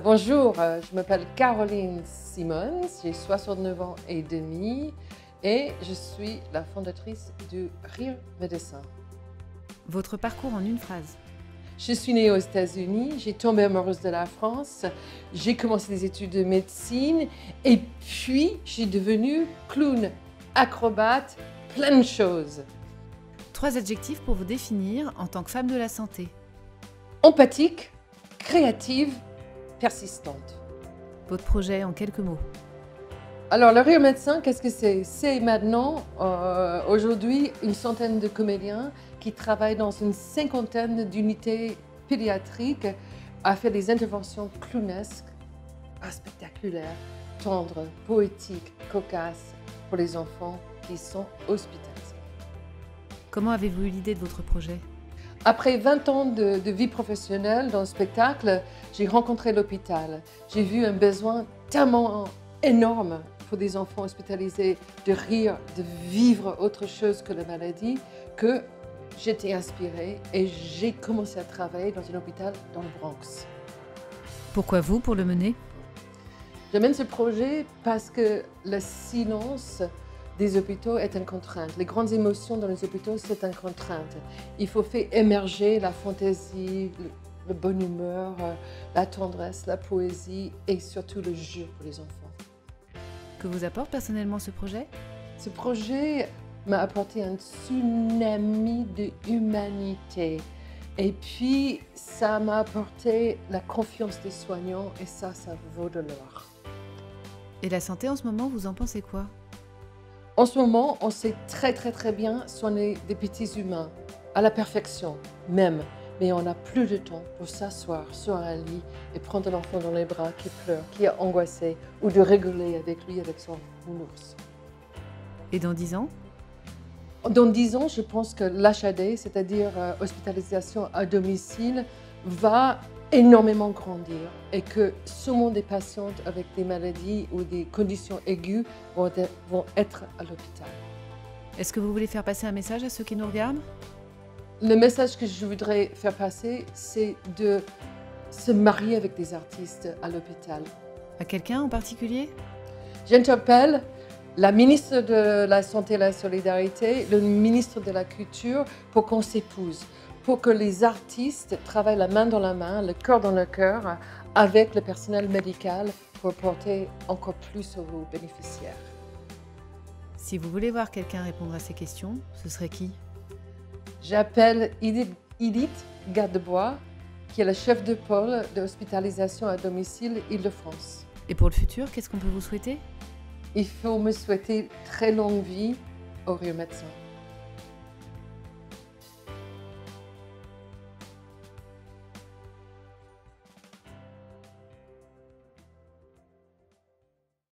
Bonjour, je m'appelle Caroline Simons, j'ai 69 ans et demi et je suis la fondatrice du Rire Médecin. Votre parcours en une phrase. Je suis née aux États-Unis, j'ai tombé amoureuse de la France, j'ai commencé des études de médecine et puis j'ai devenu clown, acrobate, plein de choses. 3 adjectifs pour vous définir en tant que femme de la santé. Empathique, créative, persistante. Votre projet en quelques mots. Alors, le Rire Médecin, qu'est-ce que c'est? C'est maintenant, aujourd'hui, une centaine de comédiens qui travaillent dans une cinquantaine d'unités pédiatriques à faire des interventions clownesques, spectaculaires, tendres, poétiques, cocasses pour les enfants qui sont hospitalisés. Comment avez-vous eu l'idée de votre projet? Après 20 ans de vie professionnelle dans le spectacle, j'ai rencontré l'hôpital. J'ai vu un besoin tellement énorme pour des enfants hospitalisés de rire, de vivre autre chose que la maladie, que j'étais inspirée et j'ai commencé à travailler dans un hôpital dans le Bronx. Pourquoi vous pour le mener? J'amène ce projet parce que le silence des hôpitaux est une contrainte. Les grandes émotions dans les hôpitaux, c'est une contrainte. Il faut faire émerger la fantaisie, le bonne humeur, la tendresse, la poésie et surtout le jeu pour les enfants. Que vous apporte personnellement ce projet? Ce projet m'a apporté un tsunami de humanité. Et puis, ça m'a apporté la confiance des soignants et ça vaut de l'or. Et la santé en ce moment, vous en pensez quoi? En ce moment, on sait très bien soigner des petits humains, à la perfection même, mais on n'a plus de temps pour s'asseoir sur un lit et prendre l'enfant dans les bras qui pleure, qui est angoissé, ou de rigoler avec lui, avec son nounours. Et dans 10 ans? Dans 10 ans, je pense que l'HAD, c'est-à-dire hospitalisation à domicile, va énormément grandir et que sûrement des patientes avec des maladies ou des conditions aiguës vont être à l'hôpital. Est-ce que vous voulez faire passer un message à ceux qui nous regardent? Le message que je voudrais faire passer, c'est de se marier avec des artistes à l'hôpital. À quelqu'un en particulier? J'interpelle la ministre de la Santé et de la Solidarité, le ministre de la Culture, pour qu'on s'épouse, pour que les artistes travaillent la main dans la main, le cœur dans le cœur, avec le personnel médical pour porter encore plus aux bénéficiaires. Si vous voulez voir quelqu'un répondre à ces questions, ce serait qui? J'appelle Edith Gardebois, qui est la chef de pôle de hospitalisation à domicile Île-de-France. Et pour le futur, qu'est-ce qu'on peut vous souhaiter? Il faut me souhaiter très longue vie au Rire Médecin.